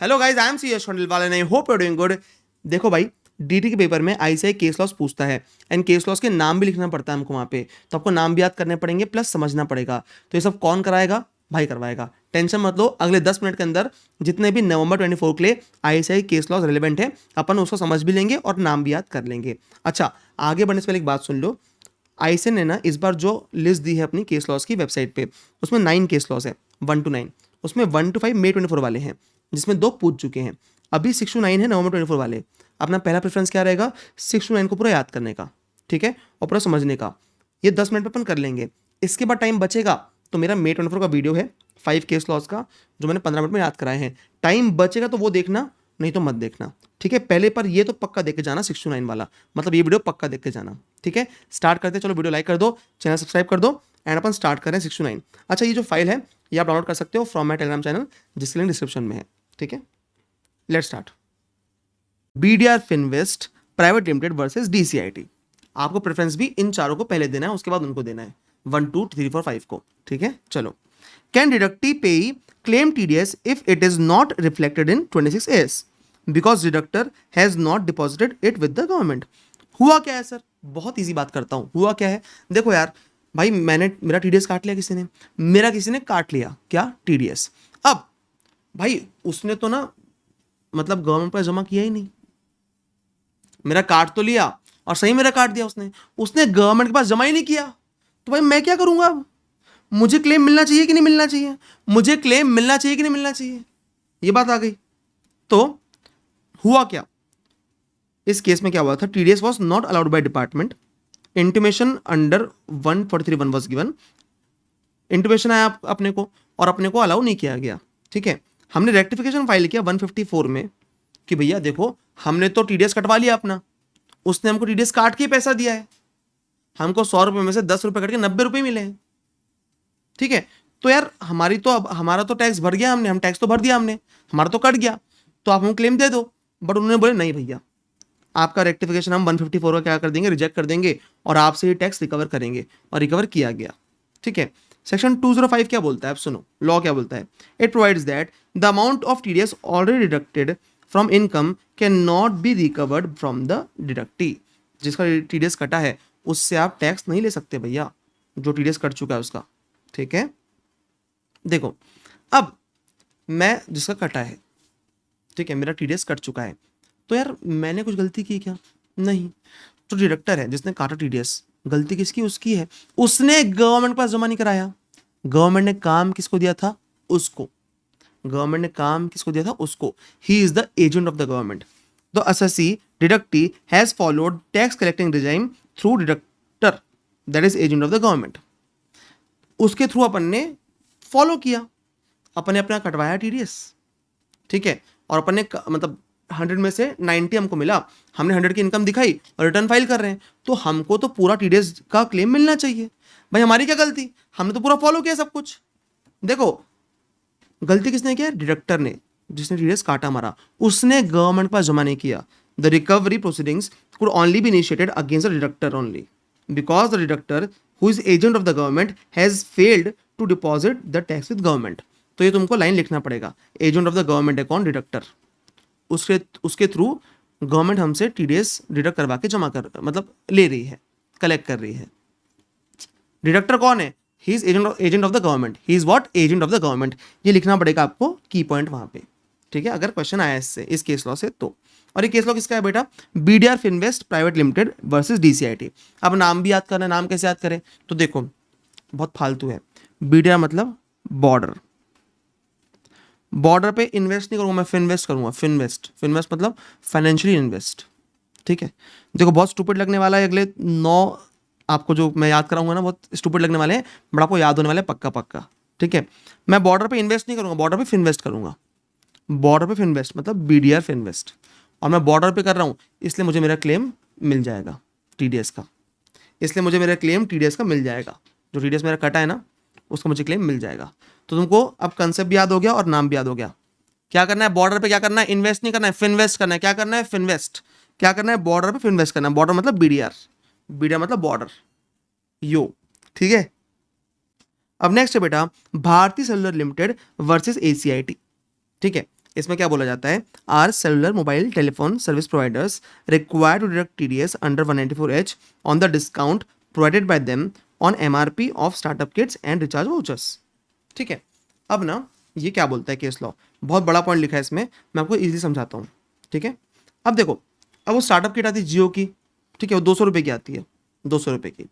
Hello guys, I am C Yash Khandelwal and I hope you are doing good. देखो भाई, DT के paper में ICI case laws पूछता है एंड केस लॉस के नाम भी लिखना पड़ता है हमको वहाँ पे। तो आपको नाम भी याद करने पड़ेंगे प्लस समझना पड़ेगा। तो ये सब कौन कराएगा? भाई करवाएगा। टेंशन मत लो, अगले 10 मिनट के अंदर जितने भी नवंबर 24 के लिए आईसीआई केस लॉस रिलेवेंट है अपन उसको समझ भी लेंगे और नाम भी याद कर लेंगे। अच्छा, आगे बढ़ने से पहले एक बात सुन लो। आईसीआई ने ना इस बार जो लिस्ट दी है अपनी केस लॉस की वेबसाइट पे, उसमें 9 केस लॉस है, 1 to 9। उसमें 1 to 5 मई 24 वाले हैं, जिसमें 2 पूछ चुके हैं। अभी 6 to 9 है नवंबर 24 वाले। अपना पहला प्रेफरेंस क्या रहेगा? 6 to 9 को पूरा याद करने का, ठीक है, और पूरा समझने का। ये 10 मिनट पे अपन कर लेंगे। इसके बाद टाइम बचेगा तो मेरा मई 24 का वीडियो है 5 केस लॉस का, जो मैंने 15 मिनट में याद कराए हैं। टाइम बचेगा तो वो देखना, नहीं तो मत देखना, ठीक है। पहले पर ये तो पक्का देख के जाना 6 to 9 वाला, मतलब ये वीडियो पक्का देख के जाना, ठीक है। स्टार्ट करते हैं, चलो वीडियो लाइक कर दो, चैनल सब्सक्राइब कर दो एंड अपन स्टार्ट करें 6 to 9। अच्छा, ये जो फाइल है ये आप डाउनलोड कर सकते हो फ्रॉम माई टेलीग्राम चैनल, जिसकी लिंक डिस्क्रिप्शन में है, ठीक है। Let's start. BDR Finvest private limited versus DCIT. आपको प्रेफरेंस भी इन चारों को पहले देना है, उसके बाद उनको देना है 1 2 3 4 5 को, ठीक है। चलो, कैन डिडक्टी पे claim TDS if it is not reflected in 26A because deductor has not deposited it with the government. हुआ क्या है सर? बहुत इजी बात करता हूं। हुआ क्या है, देखो यार भाई, मेरा टीडीएस काट लिया किसी ने, किसी ने काट लिया क्या टीडीएस। अब भाई उसने तो ना मतलब गवर्नमेंट पर जमा किया ही नहीं, मेरा काट तो लिया और सही मेरा काट दिया उसने, गवर्नमेंट के पास जमा ही नहीं किया। तो भाई मैं क्या करूंगा अब? मुझे क्लेम मिलना चाहिए कि नहीं मिलना चाहिए? मुझे क्लेम मिलना चाहिए कि नहीं मिलना चाहिए? ये बात आ गई। तो हुआ क्या इस केस में? क्या हुआ था? TDS was not allowed by department. Intimation under 143(1) was given. Intimation आया अपने को और अपने को अलाउ नहीं किया गया, ठीक है। हमने रेक्टिफिकेशन फाइल किया 154 में कि भैया देखो, हमने तो टीडीएस कटवा लिया अपना, उसने हमको टीडीएस काट के पैसा दिया है, हमको 100 रुपए में से 10 रुपए कट के 90 रुपए मिले हैं, ठीक है। तो यार हमारा तो टैक्स भर गया, हम टैक्स तो भर दिया हमने, हमारा तो कट गया, तो आप हमको क्लेम दे दो। बट उन्होंने बोले नहीं भैया, आपका रेक्टिफिकेशन हम 154 का क्या कर देंगे, रिजेक्ट कर देंगे और आपसे ये टैक्स रिकवर करेंगे। और रिकवर किया गया, ठीक है। सेक्शन 205 क्या बोलता है? आप सुनो, लॉ क्या बोलता है। It provides that the amount of TDS already deducted from income can not be recovered from the deductee. जिसका टीडीएस कटा है उससे आप टैक्स नहीं ले सकते भैया, जो टीडीएस कट चुका है उसका, ठीक है। देखो, अब मैं जिसका कटा है, ठीक है, मेरा टीडीएस कट चुका है, तो यार मैंने कुछ गलती की क्या? नहीं। तो डिडक्टर है जिसने काटा टीडीएस, गलती किसकी? उसकी है। उसने गवर्नमेंट के पास जमा नहीं कराया। गवर्नमेंट ने काम किसको दिया था? उसको। गवर्नमेंट ने काम किसको दिया था? उसको। He is the agent of the government. The assessee deductee has followed tax collecting regime through deductor, that is agent of the government. उसके थ्रू अपन ने फॉलो किया, अपन ने अपना कटवाया टीडीएस, ठीक है। और अपन ने मतलब 100 में से 90 हमको मिला, हमने 100 की इनकम दिखाई और रिटर्न फाइल कर रहे हैं, तो हमको तो पूरा टीडीएस का क्लेम मिलना चाहिए। भाई हमारी क्या गलती? हमने तो पूरा फॉलो किया सब कुछ। देखो, गलती किसने किया? डिडक्टर ने, जिसने टीडीएस काटा हमारा, उसने गवर्नमेंट पर जमा नहीं किया। The recovery proceedings could only be initiated against the deductor only because the deductor who is agent of the government has failed to deposit the tax with government. तो ये तुमको लाइन लिखना पड़ेगा। एजेंट ऑफ द गवर्नमेंट है कौन? Deductor. उसके through government हमसे TDS deduct करवा के जमा कर, मतलब ले रही है, कलेक्ट कर रही है। डिडक्टर कौन है? He is agent of the government. He is what? Agent of the government. ये लिखना पड़ेगा आपको, की पॉइंट वहां पे, ठीक है, अगर क्वेश्चन आया इससे, इस केस लॉ से तो। और ये केस लॉ किसका है बेटा? BDR Finvest private limited versus DCIT. अब नाम भी याद करना है, नाम कैसे याद करें? तो देखो, बहुत फालतू है। बीडीआर मतलब बॉर्डर, बॉर्डर पे इन्वेस्ट नहीं करूंगा मैं, फिनवेस्ट करूंगा। फिनवेस्ट मतलब फाइनेंशियली इन्वेस्ट, ठीक है। देखो, बहुत स्टूपिड लगने वाला है, अगले 9 आपको जो मैं याद कराऊंगा ना, बहुत स्टूपिड लगने वाले हैं, बट आपको याद होने वाले हैं पक्का पक्का, ठीक है। मैं बॉर्डर पे इन्वेस्ट नहीं करूंगा, बॉर्डर पे फिनवेस्ट करूंगा। बॉर्डर पे फिनवेस्ट मतलब बीडीआर फिनवेस्ट, और मैं बॉर्डर पे कर रहा हूं, इसलिए मुझे मेरा क्लेम मिल जाएगा टीडीएस का। इसलिए मुझे मेरा क्लेम टीडीएस का मिल जाएगा, जो टीडीएस मेरा कटा है ना, उसका मुझे क्लेम मिल जाएगा। तो तुमको अब कंसेप्ट भी याद हो गया और नाम भी याद हो गया। क्या करना है? बॉर्डर पे क्या करना है? इन्वेस्ट नहीं करना है, फिनवेस्ट करना है। क्या करना है? फिनवेस्ट। क्या करना है? बॉर्डर पे फिनवेस्ट करना है। बॉर्डर मतलब बीडीआर, बीडीआर मतलब बॉर्डर, यो, ठीक है। अब नेक्स्ट है बेटा, भारतीय सेलुलर लिमिटेड वर्सेस एसीआईटी, ठीक है। इसमें क्या बोला जाता है, are cellular mobile telephone service providers required to deduct TDS under 194H on the discount provided by them on MRP of startup kits and recharge vouchers. ठीक है, अब ना ये क्या बोलता है केस लॉ, बहुत बड़ा पॉइंट लिखा है इसमें, मैं आपको इजीली समझाता हूँ। ठीक है, अब देखो, अब वो स्टार्टअप किट आती है जियो की, ठीक है, वो 200 रुपये की आती है, 200 रुपये की।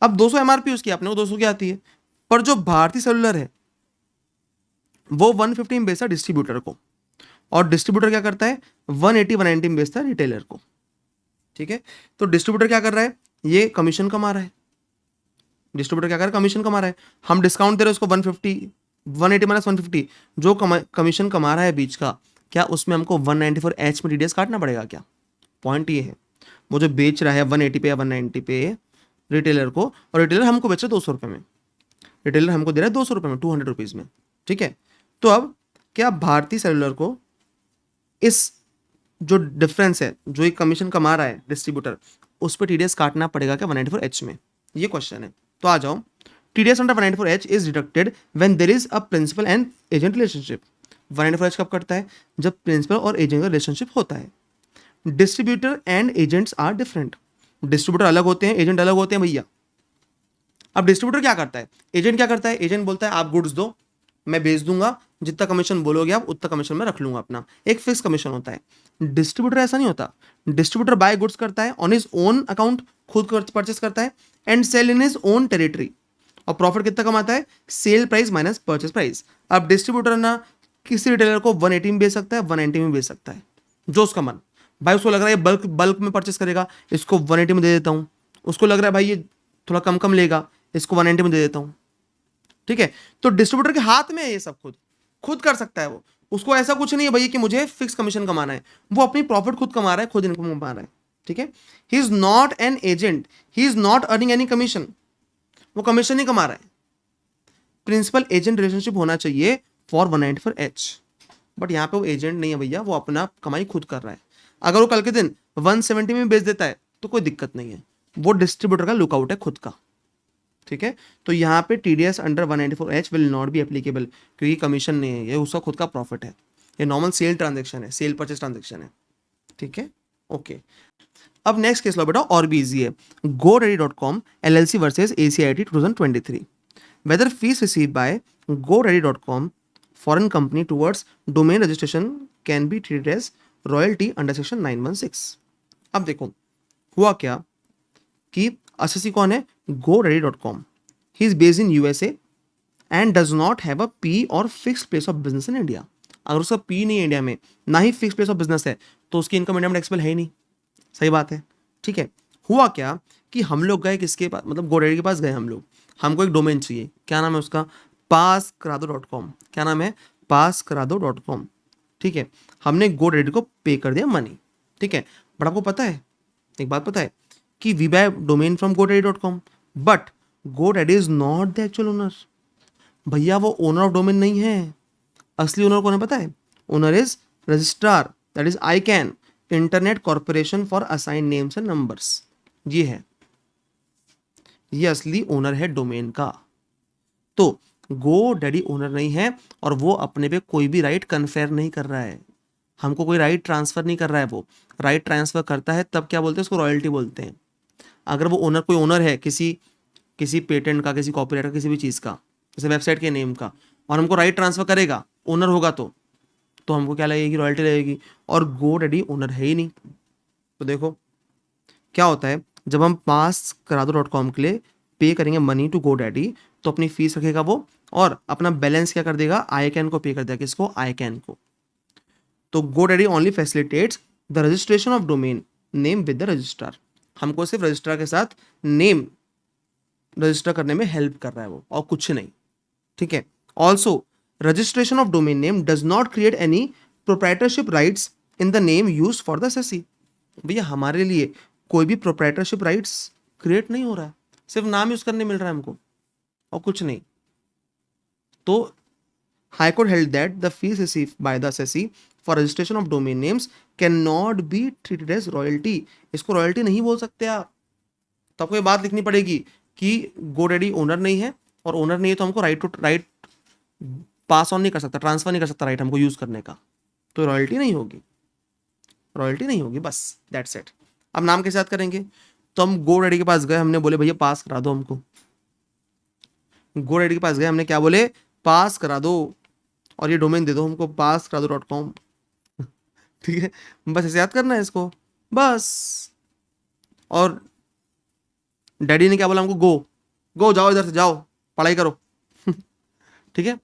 अब 200 एमआरपी उसकी, अपने को 200 की आती है, पर जो भारती सेलुलर है वो 150 में बेचता है डिस्ट्रीब्यूटर को, और डिस्ट्रीब्यूटर क्या करता है 180 190 में बेचता है रिटेलर को। ठीक है, तो डिस्ट्रीब्यूटर क्या कर रहा है, ये कमीशन कमा रहा है, डिस्ट्रीब्यूटर क्या कर रहा है, कमीशन कमा रहा है। हम डिस्काउंट दे रहे हैं उसको 150, 180 माइनस 150, जो कमीशन कमा रहा है बीच का, क्या उसमें हमको 194H में टीडीएस काटना पड़ेगा क्या? पॉइंट ये है, वो जो बेच रहा है 180 पे या 190 पे रिटेलर को, और रिटेलर हमको बेच रहा है 200 रुपये में, रिटेलर हमको दे रहा है 200 रुपये में, 200 रुपीज़ में। ठीक है, तो अब क्या भारती सेलुलर को इस जो डिफरेंस है, जो एक कमीशन कमा रहा है डिस्ट्रीब्यूटर, उस पर टीडीएस काटना पड़ेगा क्या 194H में? ये क्वेश्चन है। तो आ जाओ, TDS under 194H is deducted when there is a principal and agent relationship. 194H कब कटता है? जब प्रिंसिपल और एजेंट का रिलेशनशिप होता है। Distributor and agents are different, distributor अलग होते हैं, एजेंट अलग होते हैं भैया। अब डिस्ट्रीब्यूटर क्या करता है, एजेंट क्या करता है, एजेंट बोलता है आप गुड्स दो, मैं भेज दूंगा, जितना कमीशन बोलोगे आप उतना कमीशन मैं रख लूंगा अपना, एक फिक्स कमीशन होता है। डिस्ट्रीब्यूटर ऐसा नहीं होता, डिस्ट्रीब्यूटर बाय गुड्स करता है ऑन हिज ओन अकाउंट, खुद परचेस करता है, and sale in his own territory, और प्रॉफिट कितना कमाता है, sale price minus purchase price. अब डिस्ट्रीब्यूटर ना किसी रिटेलर को 180 में बेच सकता है, 190 में बेच सकता है, जो उसका मन। भाई उसको लग रहा है बल्क बल्क में परचेस करेगा, इसको 180 में दे देता हूँ, उसको लग रहा है भाई ये थोड़ा कम कम लेगा, इसको 190 में दे देता हूँ। ठीक है, तो डिस्ट्रीब्यूटर के हाथ में है ये सब, खुद खुद कर सकता है वो, उसको ऐसा कुछ नहीं है भैया कि मुझे फिक्स कमीशन कमाना है, वो अपनी प्रॉफिट खुद कमा रहा है, खुद इनकम कमा रहा है। ठीक है, he is not an agent, he is not earning any commission, वो कमीशन नहीं कमा रहा है। प्रिंसिपल एजेंट रिलेशनशिप होना चाहिए फॉर 194H, बट यहाँ पे वो एजेंट नहीं है भैया, वो अपना कमाई खुद कर रहा है। अगर वो कल के दिन 170 में बेच देता है तो कोई दिक्कत नहीं है, वो डिस्ट्रीब्यूटर का लुकआउट है खुद का। ठीक है, तो यहाँ पे TDS under 194H will not be applicable, क्योंकि कमीशन नहीं है, ये उसका खुद का प्रॉफिट है, ये नॉर्मल सेल ट्रांजेक्शन है, सेल परचेस ट्रांजेक्शन है। ठीक है, ओके। अब नेक्स्ट केस लो बेटा, और भी इजी है। GoDaddy.com LLC versus ACIT 2023, whether fees received by GoDaddy.com foreign company towards domain registration can be treated as royalty under section 916। अब देखो हुआ क्या कि असेसी कौन है, GoDaddy.com, he is based in USA and does not have a P और fixed place of business in India. अगर उसका पी नहीं है इंडिया में, ना ही फिक्स प्लेस ऑफ बिजनेस है, तो उसकी इनकम इंडिया में टैक्सेबल है ही नहीं। सही बात है। ठीक है, हुआ क्या कि हम लोग गए किसके पास, मतलब GoDaddy के पास गए हम लोग, हमको एक डोमेन चाहिए, क्या नाम है उसका, passkarado.com। क्या नाम है, passkarado.com। ठीक है, हमने GoDaddy को पे कर दिया मनी। ठीक है, बट आपको पता है, एक बात पता है कि we buy domain from GoDaddy.com, but GoDaddy is not the actual owner. भैया वो ओनर ऑफ डोमेन नहीं है, असली ओनर कौन है पता है, owner is registrar, that is ICANN, internet corporation for assign names and numbers. ये है, ये असली ओनर है डोमेन का। तो GoDaddy ओनर नहीं है, और वो अपने पे कोई भी राइट कन्फेयर नहीं कर रहा है, हमको कोई राइट ट्रांसफर नहीं कर रहा है। वो राइट ट्रांसफर करता है तब क्या बोलते हैं, उसको रॉयल्टी बोलते हैं। अगर वो ओनर कोई ओनर है किसी पेटेंट का, किसी कॉपीराइट का, किसी भी चीज़ का, जैसे वेबसाइट के नेम का, और हमको राइट ट्रांसफर करेगा, ओनर होगा तो हमको क्या लगेगी, रॉयल्टी लगेगी। और GoDaddy ओनर है ही नहीं। तो देखो क्या होता है, जब हम passkarado.com के लिए पे करेंगे मनी टू GoDaddy, तो अपनी फीस रखेगा वो, और अपना बैलेंस क्या कर देगा, ICANN को पे कर देगा। किसको, ICANN को। तो GoDaddy only facilitates the registration of domain name with the registrar, हमको सिर्फ रजिस्ट्रार के साथ नेम रजिस्टर करने में हेल्प कर रहा है वो, और कुछ नहीं। ठीक है, also registration of domain name does not create any proprietorship rights in the name use for the assessee. भैया हमारे लिए कोई भी प्रोप्राइटरशिप राइट्स क्रिएट नहीं हो रहा है, सिर्फ नाम यूज करने मिल रहा है हमको, और कुछ नहीं। तो high court held that the fees received by the assessee for registration of domain names can not be treated as royalty. इसको रॉयल्टी नहीं बोल सकते आप। तो आपको ये बात लिखनी पड़ेगी कि GoDaddy ओनर नहीं है, और ओनर नहीं है तो हमको राइट पास ऑन नहीं कर सकता, ट्रांसफर नहीं कर सकता राइट हमको यूज करने का। तो रॉयल्टी नहीं होगी, रॉयल्टी नहीं होगी, बस दैट्स इट। अब नाम कैसे याद करेंगे? तो हम गो डैडी के पास गए, हमने बोले भैया पास करा दो हमको, गो डैडी के पास गए, हमने क्या बोले, पास करा दो, और ये डोमेन दे दो हमको, पास करा दो .com। ठीक है, बस ऐसे याद करना है इसको, बस। और डैडी ने क्या बोला हमको, गो, गो जाओ इधर से, जाओ पढ़ाई करो। ठीक है,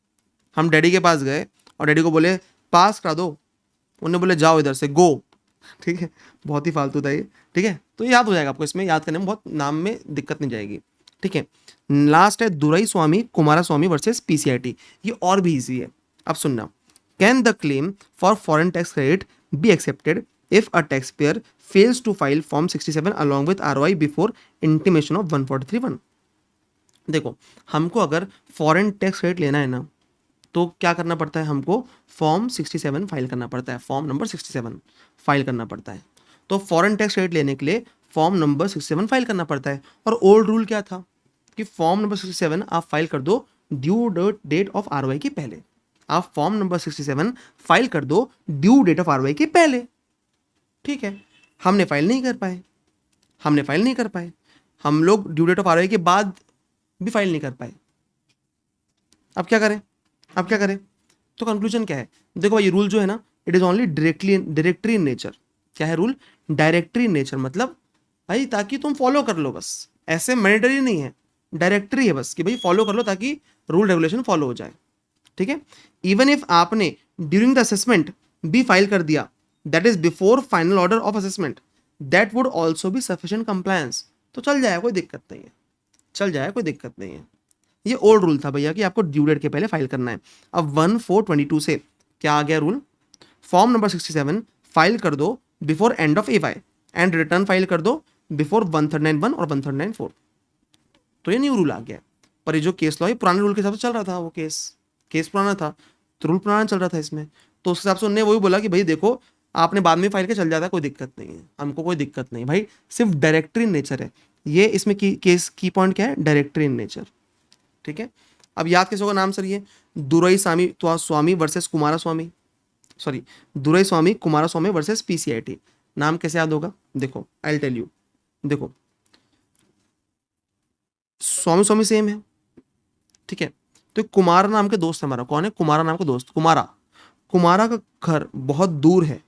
हम डैडी के पास गए और डैडी को बोले पास करा दो, उन्होंने बोले जाओ इधर से, गो। ठीक है, बहुत ही फालतू था ये। ठीक है, तो याद हो जाएगा आपको, इसमें याद करने में बहुत, नाम में दिक्कत नहीं जाएगी। ठीक है, लास्ट है दुराई स्वामी कुमारा स्वामी वर्सेस पीसीआईटी, ये और भी इजी है। अब सुनना, can the claim for foreign tax credit be accepted if a tax payer fails to file form 67 along with ROI before intimation of 143(1)। देखो, हमको अगर फॉरेन टैक्स क्रेडिट लेना है ना, तो क्या करना पड़ता है, हमको फॉर्म 67 फाइल करना पड़ता है, फॉर्म नंबर 67 फाइल करना पड़ता है। तो फॉरेन टैक्स क्रेडिट लेने के लिए फॉर्म नंबर 67 फाइल करना पड़ता है। और ओल्ड रूल क्या था कि फॉर्म नंबर 67 आप फाइल कर दो ड्यू डेट ऑफ ROI के पहले। आप फॉर्म नंबर 67 फाइल कर दो ड्यू डेट ऑफ ROI के पहले। ठीक है, हमने फाइल नहीं कर पाए, हमने फाइल नहीं कर पाए, हम लोग ड्यू डेट ऑफ ROI के बाद भी फाइल नहीं कर पाए। अब क्या करें, अब क्या करें? तो कंक्लूजन क्या है? देखो भाई, रूल जो है ना, it is only directory in nature. क्या है रूल? डायरेक्टरी इन नेचर, मतलब भाई ताकि तुम फॉलो कर लो, बस, ऐसे मैंडेटरी नहीं है, डायरेक्टरी है बस कि भाई फॉलो कर लो ताकि रूल रेगुलेशन फॉलो हो जाए। ठीक है, इवन इफ आपने ड्यूरिंग द असेसमेंट भी फाइल कर दिया, that is before final order of assessment, that would also be sufficient compliance. तो चल जाएगा, कोई दिक्कत नहीं है, चल जाएगा, कोई दिक्कत नहीं है। ये ओल्ड रूल था भैया कि आपको ड्यू डेट के पहले फाइल करना है। अब 1422 से क्या आ गया रूल? फॉर्म नंबर 67 फाइल कर दो before end of AY and return file कर दो बिफोर 1391 और 1394। तो ये न्यू रूल आ गया। पर ये जो केस लॉ है पुराने रूल के हिसाब से चल रहा था, वो केस पुराना था, तो रूल पुराना चल रहा था इसमें। तो उस हिसाब से उन्होंने वही बोला कि भाई देखो, आपने बाद में फाइल के चल जाता है, कोई दिक्कत नहीं है, हमको कोई दिक्कत नहीं भाई, सिर्फ डायरेक्टरी इन नेचर है ये। इसमें केस की पॉइंट क्या है? Directory in nature. ठीक है, अब याद कैसे होगा नाम सर? ये दुराई स्वामी वर्सेस कुमारा स्वामी, सॉरी, दुराई स्वामी कुमारा स्वामी वर्सेस पीसीआईटी। नाम कैसे याद होगा? देखो, आई विल टेल यू। देखो, स्वामी स्वामी सेम है, ठीक है, तो कुमार नाम के दोस्त हमारा, कौन है? कुमारा नाम का दोस्त, कुमारा। कुमारा का घर बहुत दूर है,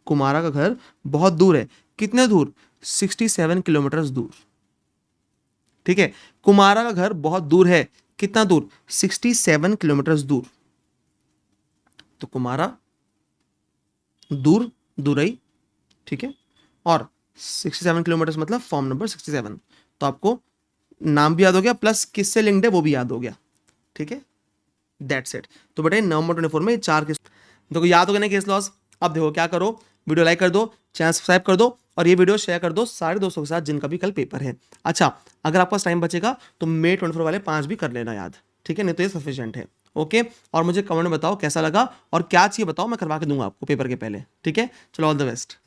कुमारा का घर बहुत दूर है। कितने दूर? 67 किलोमीटर दूर। ठीक है, कुमारा का घर बहुत दूर है, कितना दूर? 67 किलोमीटर दूर। तो कुमारा दूर, दुरई, ठीक है, और 67 किलोमीटर मतलब फॉर्म नंबर 67। तो आपको नाम भी याद हो गया, प्लस किससे लिंक्ड है वो भी याद हो गया। ठीक है, दैट्स इट। तो बेटा नवंबर 24 में 4 केस, देखो याद हो गया ना केस लॉस। अब देखो क्या करो, वीडियो लाइक कर दो, चैनल सब्सक्राइब कर दो, और ये वीडियो शेयर कर दो सारे दोस्तों के साथ जिनका भी कल पेपर है। अच्छा, अगर आपके पास टाइम बचेगा तो May 24 वाले 5 भी कर लेना याद, ठीक है, नहीं तो ये सफिशिएंट है। ओके, और मुझे कमेंट में बताओ कैसा लगा और क्या चाहिए बताओ, मैं करवा के दूंगा आपको पेपर के पहले। ठीक है, चलो, ऑल द बेस्ट।